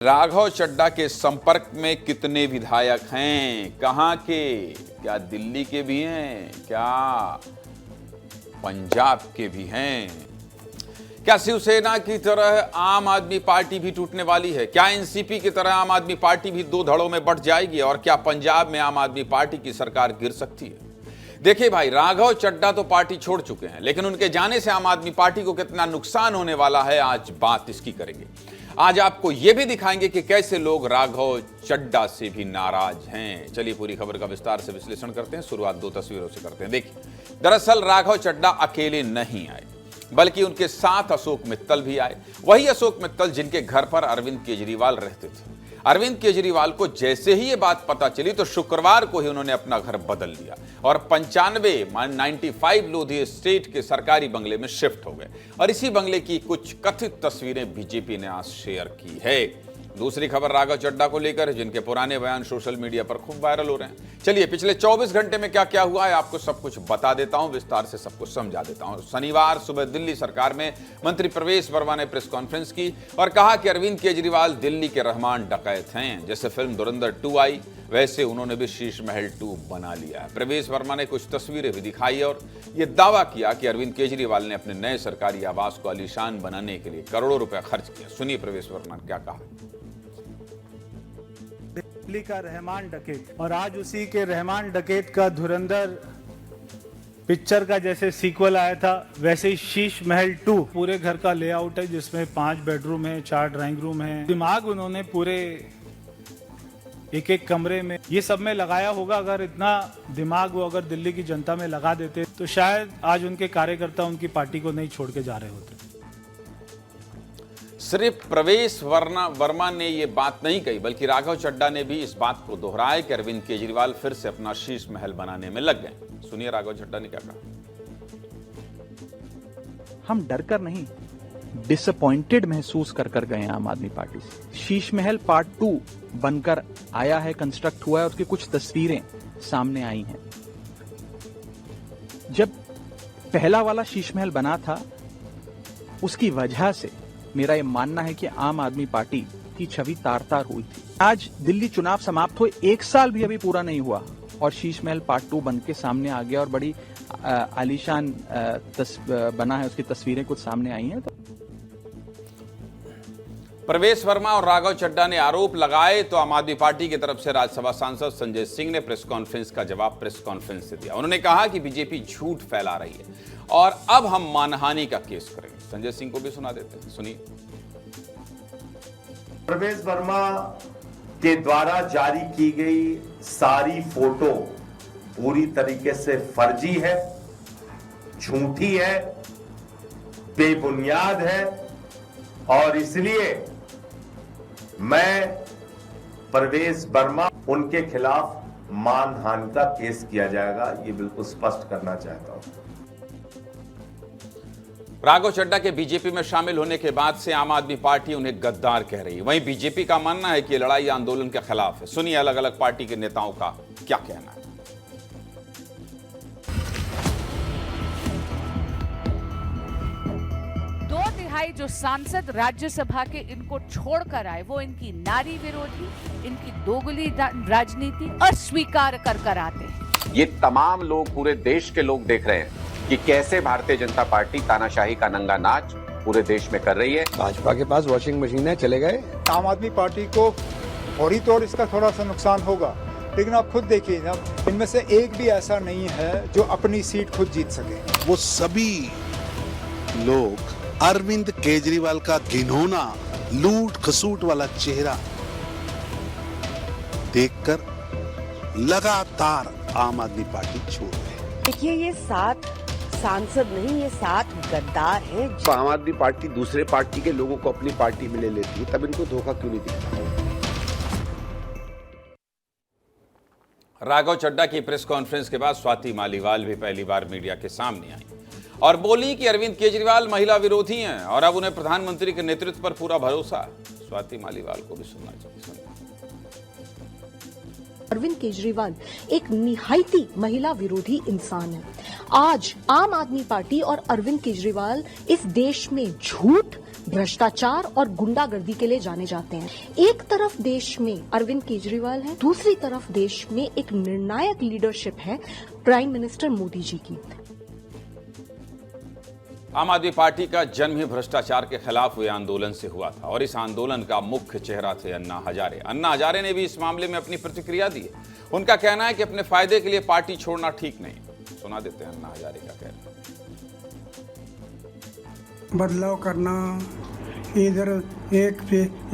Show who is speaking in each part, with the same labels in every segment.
Speaker 1: राघव चड्ढा के संपर्क में कितने विधायक हैं? कहां के? क्या दिल्ली के भी हैं? क्या पंजाब के भी हैं? क्या शिवसेना की तरह आम आदमी पार्टी भी टूटने वाली है? क्या एनसीपी की तरह आम आदमी पार्टी भी दो धड़ों में बंट जाएगी? और क्या पंजाब में आम आदमी पार्टी की सरकार गिर सकती है? देखिए भाई, राघव चड्ढा तो पार्टी छोड़ चुके हैं, लेकिन उनके जाने से आम आदमी पार्टी को कितना नुकसान होने वाला है, आज बात इसकी करेंगे। आज आपको यह भी दिखाएंगे कि कैसे लोग राघव चड्ढा से भी नाराज हैं। चलिए पूरी खबर का विस्तार से विश्लेषण करते हैं। शुरुआत दो तस्वीरों से करते हैं। देखिए, दरअसल राघव चड्ढा अकेले नहीं आए, बल्कि उनके साथ अशोक मित्तल भी आए। वही अशोक मित्तल जिनके घर पर अरविंद केजरीवाल रहते थे। अरविंद केजरीवाल को जैसे ही ये बात पता चली तो शुक्रवार को ही उन्होंने अपना घर बदल लिया और 95 लोधी एस्टेट के सरकारी बंगले में शिफ्ट हो गए। और इसी बंगले की कुछ कथित तस्वीरें बीजेपी ने आज शेयर की है। दूसरी खबर राघव चड्ढा को लेकर, जिनके पुराने बयान सोशल मीडिया पर खूब वायरल हो रहे हैं। चलिए पिछले 24 घंटे में क्या क्या हुआ है आपको सब कुछ बता देता हूं, विस्तार से सब कुछ समझा देता हूं। शनिवार सुबह दिल्ली सरकार में मंत्री प्रवेश वर्मा ने प्रेस कॉन्फ्रेंस की और कहा कि अरविंद केजरीवाल दिल्ली के रहमान डकैत हैं। जैसे फिल्म धुरंधर 2 आई, वैसे उन्होंने भी शीश महल 2 बना लिया है। प्रवेश वर्मा ने कुछ तस्वीरें भी दिखाई और यह दावा किया कि अरविंद केजरीवाल ने अपने नए सरकारी आवास को आलीशान बनाने के लिए करोड़ों रुपए खर्च किया। सुनिए प्रवेश वर्मा ने क्या कहा।
Speaker 2: दिल्ली का रहमान डकैत, और आज उसी के रहमान डकैत का धुरंधर पिक्चर का जैसे सीक्वल आया था, वैसे ही शीश महल 2 पूरे घर का लेआउट है, जिसमें 5 बेडरूम है, 4 ड्राइंग रूम है। दिमाग उन्होंने पूरे एक एक कमरे में ये सब में लगाया होगा। अगर इतना दिमाग वो अगर दिल्ली की जनता में लगा देते तो शायद आज उनके कार्यकर्ता उनकी पार्टी को नहीं छोड़ के जा रहे होते।
Speaker 1: सिर्फ प्रवेश वर्मा ने यह बात नहीं कही, बल्कि राघव चड्ढा ने भी इस बात को दोहराया कि अरविंद केजरीवाल फिर से अपना शीश महल बनाने में लग गए। सुनिए राघव चड्ढा ने क्या कहा।
Speaker 3: हम डर कर नहीं, डिसअपॉइंटेड महसूस कर गए आम आदमी पार्टी से। शीश महल पार्ट 2 बनकर आया है, कंस्ट्रक्ट हुआ है, उसकी कुछ तस्वीरें सामने आई हैं। जब पहला वाला शीश महल बना था, उसकी वजह से मेरा यह मानना है कि आम आदमी पार्टी की छवि तार-तार हुई थी। आज दिल्ली चुनाव समाप्त हुए 1 साल भी अभी पूरा नहीं हुआ और शीश महल पार्ट 2 बन के सामने आ गया और बड़ी आलीशान बना है, उसकी तस्वीरें कुछ सामने आई हैं।
Speaker 1: प्रवेश वर्मा और राघव चड्ढा ने आरोप लगाए तो आम आदमी पार्टी की तरफ से राज्यसभा सांसद संजय सिंह ने प्रेस कॉन्फ्रेंस का जवाब प्रेस कॉन्फ्रेंस से दिया। उन्होंने कहा कि बीजेपी झूठ फैला रही है और अब हम मानहानि का केस करेंगे। संजय सिंह को भी सुना देते हैं, सुनिए।
Speaker 4: प्रवेश वर्मा के द्वारा जारी की गई सारी फोटो पूरी तरीके से फर्जी है, झूठी है, बेबुनियाद है और इसलिए मैं प्रवेश वर्मा उनके खिलाफ मानहानि का केस किया जाएगा, ये बिल्कुल स्पष्ट करना चाहता हूं।
Speaker 1: राघव चड्ढा के बीजेपी में शामिल होने के बाद से आम आदमी पार्टी उन्हें गद्दार कह रही है। वहीं बीजेपी का मानना है कि लड़ाई आंदोलन के खिलाफ है। सुनिए अलग अलग पार्टी के नेताओं का क्या कहना है।
Speaker 5: 2/3 जो सांसद राज्यसभा के इनको छोड़कर आए, वो इनकी नारी विरोधी, इनकी दोगली राजनीति अस्वीकार कर आते हैं।
Speaker 6: ये तमाम लोग, पूरे देश के लोग देख रहे हैं कि कैसे भारतीय जनता पार्टी तानाशाही का नंगा नाच पूरे देश में कर रही है।
Speaker 7: भाजपा के पास वॉशिंग मशीन है, चले गए।
Speaker 8: आम आदमी पार्टी को फौरी तौर इसका थोड़ा सा नुकसान होगा, लेकिन आप खुद देखिए ना, इनमें से एक भी ऐसा नहीं है जो अपनी सीट खुद जीत सके।
Speaker 9: वो सभी लोग अरविंद केजरीवाल का घिनौना लूट खसूट वाला चेहरा देखकर लगातार आम आदमी पार्टी छोड़ रहे हैं।
Speaker 10: देखिए, ये 7 सांसद नहीं, ये 7 गद्दार हैं।
Speaker 7: आम आदमी पार्टी दूसरे पार्टी के लोगों को अपनी पार्टी में ले लेती है, तब इनको धोखा क्यों नहीं दिखता?
Speaker 1: राघव चड्ढा की प्रेस कॉन्फ्रेंस के बाद स्वाति मालीवाल भी पहली बार मीडिया के सामने आई और बोली कि अरविंद केजरीवाल महिला विरोधी हैं और अब उन्हें प्रधानमंत्री के नेतृत्व पर पूरा भरोसा है। स्वाति मालीवाल को भी सुनना चाहिए।
Speaker 11: अरविंद केजरीवाल एक निहायती महिला विरोधी इंसान है। आज आम आदमी पार्टी और अरविंद केजरीवाल इस देश में झूठ, भ्रष्टाचार और गुंडागर्दी के लिए जाने जाते हैं। एक तरफ देश में अरविंद केजरीवाल है, दूसरी तरफ देश में एक निर्णायक लीडरशिप है प्राइम मिनिस्टर मोदी जी की।
Speaker 1: आम आदमी पार्टी का जन्म ही भ्रष्टाचार के खिलाफ हुए आंदोलन से हुआ था और इस आंदोलन का मुख्य चेहरा थे अन्ना हजारे। अन्ना हजारे ने भी इस मामले में अपनी प्रतिक्रिया दी है। उनका कहना है कि अपने फायदे के लिए पार्टी छोड़ना ठीक नहीं। सुना देते हैं अन्ना हजारे का कहना।
Speaker 12: बदलाव करना, इधर एक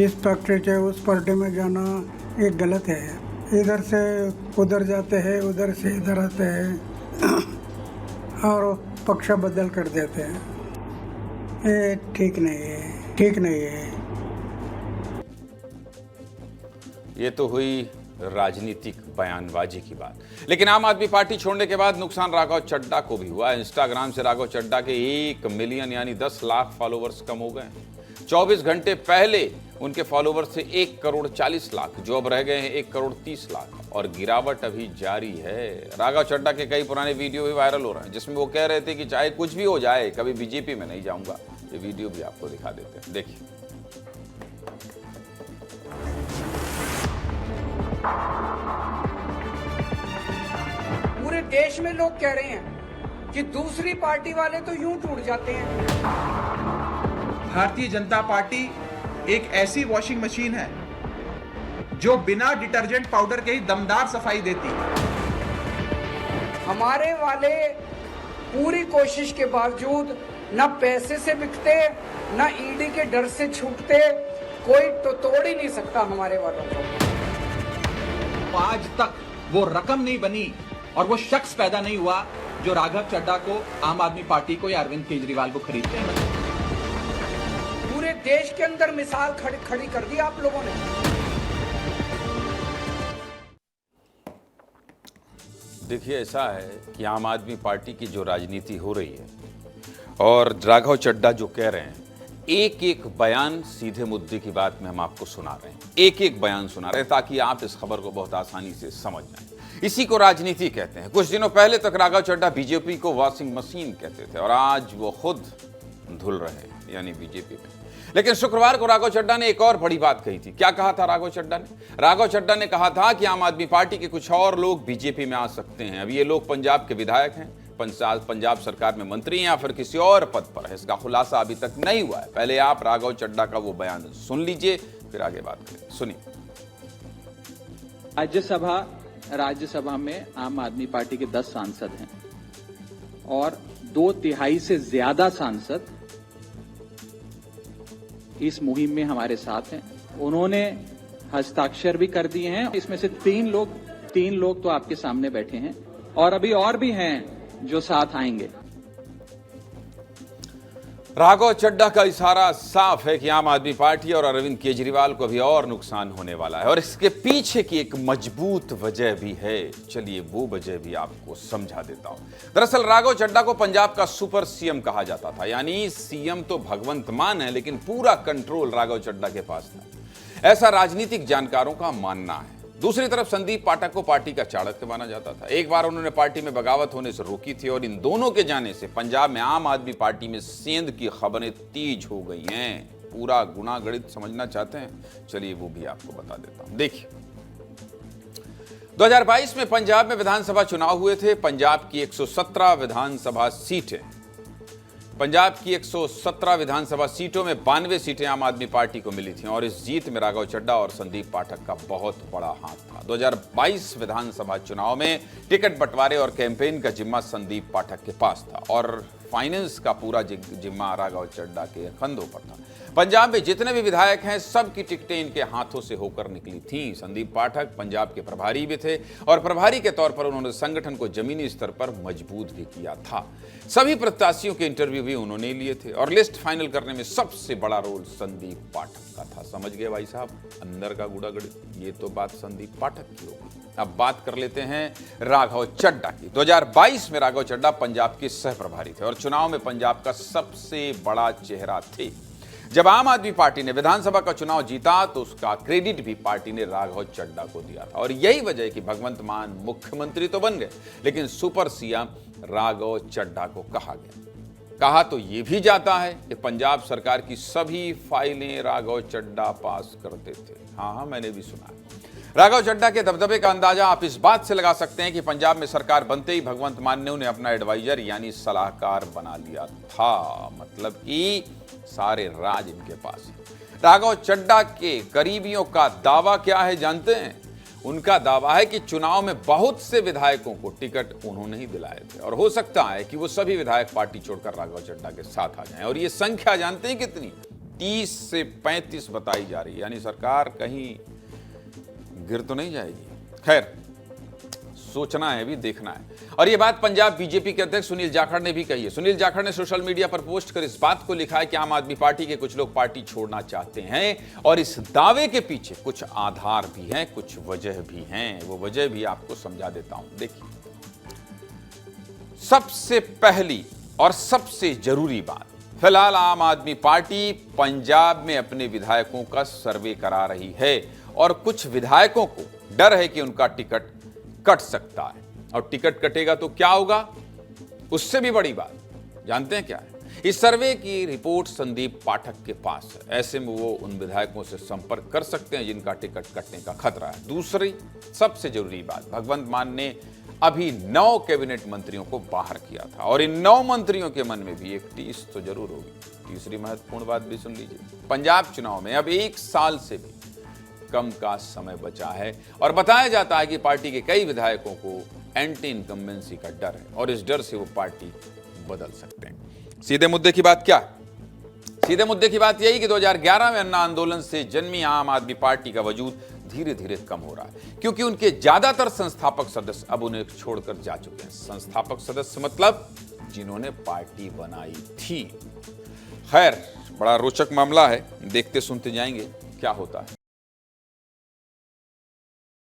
Speaker 12: इस पार्टी से उस पार्टी में जाना एक गलत है। इधर से उधर जाते हैं, उधर से इधर आते हैं और पक्ष बदल कर देते हैं। ये ठीक नहीं है, ठीक नहीं है।
Speaker 1: ये तो हुई राजनीतिक बयानबाजी की बात। लेकिन आम आदमी पार्टी छोड़ने के बाद नुकसान राघव चड्ढा को भी हुआ। इंस्टाग्राम से राघव चड्ढा के 1 मिलियन यानी 10 लाख फॉलोवर्स कम हो गए। 24 घंटे पहले उनके फॉलोवर्स थे 1 करोड़ 40 लाख, जो अब रह गए हैं 1 करोड़ 30 लाख और गिरावट अभी जारी है। राघव चड्ढा के कई पुराने वीडियो भी वायरल हो रहे हैं जिसमें वो कह रहे थे कि चाहे कुछ भी हो जाए कभी बीजेपी में नहीं जाऊंगा। ये वीडियो भी आपको दिखा देते हैं, देखिए।
Speaker 13: पूरे देश में लोग कह रहे हैं कि दूसरी पार्टी वाले तो यूं टूट जाते हैं।
Speaker 3: भारतीय जनता पार्टी एक ऐसी वॉशिंग मशीन है जो बिना डिटर्जेंट पाउडर के ही दमदार सफाई देती है।
Speaker 13: हमारे वाले पूरी कोशिश के बावजूद न पैसे से बिकते, न ईडी के डर से छूटते, कोई तो तोड़ ही नहीं सकता हमारे वालों को।
Speaker 3: आज तक वो रकम नहीं बनी और वो शख्स पैदा नहीं हुआ जो राघव चड्ढा को, आम आदमी पार्टी को या अरविंद केजरीवाल को खरीदते हैं।
Speaker 13: पूरे देश के अंदर मिसाल खड़ी कर दी आप लोगों ने।
Speaker 1: देखिए, ऐसा है कि आम आदमी पार्टी की जो राजनीति हो रही है और राघव चड्ढा जो कह रहे हैं, एक एक बयान सीधे मुद्दे की बात में हम आपको सुना रहे हैं। एक एक बयान सुना रहे हैं ताकि आप इस खबर को बहुत आसानी से समझ जाएं। इसी को राजनीति कहते हैं। कुछ दिनों पहले तक राघव चड्ढा बीजेपी को वॉशिंग मशीन कहते थे और आज वो खुद धुल रहे हैं यानी बीजेपी में। लेकिन शुक्रवार को राघव चड्ढा ने एक और बड़ी बात कही थी। क्या कहा था राघव चड्ढा ने? राघव चड्ढा ने कहा था कि आम आदमी पार्टी के कुछ और लोग बीजेपी में आ सकते हैं। अब ये लोग पंजाब के विधायक हैं, पंजाब सरकार में मंत्री हैं या फिर किसी और पद पर है, इसका खुलासा अभी तक नहीं हुआ है। पहले आप राघव चड्ढा का वो बयान सुन लीजिए, फिर आगे बात करें। सुनिए।
Speaker 3: राज्यसभा में आम आदमी पार्टी के 10 सांसद हैं और 2/3 से ज्यादा सांसद इस मुहिम में हमारे साथ हैं। उन्होंने हस्ताक्षर भी कर दिए हैं। इसमें से 3 लोग तो आपके सामने बैठे हैं और अभी और भी हैं जो साथ आएंगे।
Speaker 1: राघव चड्ढा का इशारा साफ है कि आम आदमी पार्टी और अरविंद केजरीवाल को भी और नुकसान होने वाला है और इसके पीछे की एक मजबूत वजह भी है। चलिए वो वजह भी आपको समझा देता हूं। दरअसल राघव चड्ढा को पंजाब का सुपर सीएम कहा जाता था, यानी सीएम तो भगवंत मान है लेकिन पूरा कंट्रोल राघव चड्ढा के पास था, ऐसा राजनीतिक जानकारों का मानना है। दूसरी तरफ संदीप पाठक को पार्टी का चाणक्य माना जाता था। एक बार उन्होंने पार्टी में बगावत होने से रोकी थी और इन दोनों के जाने से पंजाब में आम आदमी पार्टी में सेंध की खबरें तेज हो गई हैं। पूरा गुणा गणित समझना चाहते हैं? चलिए वो भी आपको बता देता हूं। देखिए, 2022 में पंजाब में विधानसभा चुनाव हुए थे। पंजाब की 117 विधानसभा सीटें, पंजाब की 117 विधानसभा सीटों में 92 सीटें आम आदमी पार्टी को मिली थीं और इस जीत में राघव चड्ढा और संदीप पाठक का बहुत बड़ा हाथ था। 2022 विधानसभा चुनाव में टिकट बंटवारे और कैंपेन का जिम्मा संदीप पाठक के पास था और फाइनेंस का पूरा जिम्मा राघव चड्ढा के कंधों पर था। पंजाब में जितने भी विधायक हैं सबकी टिकटें इनके हाथों से होकर निकली थीं। संदीप पाठक पंजाब के प्रभारी भी थे और प्रभारी के तौर पर उन्होंने संगठन को जमीनी स्तर पर मजबूत भी किया था। सभी प्रत्याशियों के इंटरव्यू भी उन्होंने लिए थे और लिस्ट फाइनल करने में सबसे बड़ा रोल संदीप पाठक का था। समझ गए भाई साहब अंदर का गुड़ा गड़ित? ये तो बात संदीप पाठक की होगी। अब बात कर लेते हैं राघव चड्ढा की। 2022 में राघव चड्ढा पंजाब के सह प्रभारी थे और चुनाव में पंजाब का सबसे बड़ा चेहरा थे। जब आम आदमी पार्टी ने विधानसभा का चुनाव जीता तो उसका क्रेडिट भी पार्टी ने राघव चड्ढा को दिया था और यही वजह है कि भगवंत मान मुख्यमंत्री तो बन गए लेकिन सुपर सीएम राघव चड्ढा को कहा गया। कहा तो ये भी जाता है कि पंजाब सरकार की सभी फाइलें राघव चड्ढा पास करते थे। हाँ, मैंने भी सुना। राघव चड्ढा के दबदबे का अंदाजा आप इस बात से लगा सकते हैं कि पंजाब में सरकार बनते ही भगवंत मान ने उन्हें अपना एडवाइजर यानी सलाहकार बना लिया था। मतलब कि सारे राज इनके पास है। राघव चड्ढा के करीबियों का दावा क्या है जानते हैं? उनका दावा है कि चुनाव में बहुत से विधायकों को टिकट उन्होंने ही दिलाए थे और हो सकता है कि वो सभी विधायक पार्टी छोड़कर राघव चड्ढा के साथ आ जाएं। और ये संख्या जानते हैं कितनी? 30 से 35 बताई जा रही है। यानी सरकार कहीं गिर तो नहीं जाएगी। खैर, सोचना है, भी देखना है। और ये बात पंजाब बीजेपी के अध्यक्ष सुनील जाखड़ ने भी कही है। सुनील जाखड़ ने सोशल मीडिया पर पोस्ट कर इस बात को लिखा है कि आम आदमी पार्टी के कुछ लोग पार्टी छोड़ना चाहते हैं और इस दावे के पीछे कुछ आधार भी हैं, कुछ वजह भी हैं। वो वजह भी आपको समझा देता हूं। देखिए, सबसे पहली और सबसे जरूरी बात, फिलहाल आम आदमी पार्टी पंजाब में अपने विधायकों का सर्वे करा रही है और कुछ विधायकों को डर है कि उनका टिकट कट सकता है। और टिकट कटेगा तो क्या होगा? उससे भी बड़ी बात जानते हैं क्या है? इस सर्वे की रिपोर्ट संदीप पाठक के पास है। ऐसे में वो उन विधायकों से संपर्क कर सकते हैं जिनका टिकट कटने का खतरा है। दूसरी सबसे जरूरी बात, भगवंत मान ने अभी 9 कैबिनेट मंत्रियों को बाहर किया था और इन 9 मंत्रियों के मन में भी एक टीस तो जरूर होगी। तीसरी महत्वपूर्ण बात भी सुन लीजिए, पंजाब चुनाव में अब 1 साल से भी कम का समय बचा है और बताया जाता है कि पार्टी के कई विधायकों को एंटी इनकम्बेंसी का डर है और इस डर से वो पार्टी बदल सकते हैं। सीधे मुद्दे की बात क्या? सीधे मुद्दे की बात यही कि 2011 में अन्ना आंदोलन से जन्मी आम आदमी पार्टी का वजूद धीरे धीरे कम हो रहा है क्योंकि उनके ज्यादातर संस्थापक सदस्य अब उन्हें छोड़कर जा चुके हैं। संस्थापक सदस्य मतलब जिन्होंने पार्टी बनाई थी। खैर, बड़ा रोचक मामला है, देखते सुनते जाएंगे क्या होता है।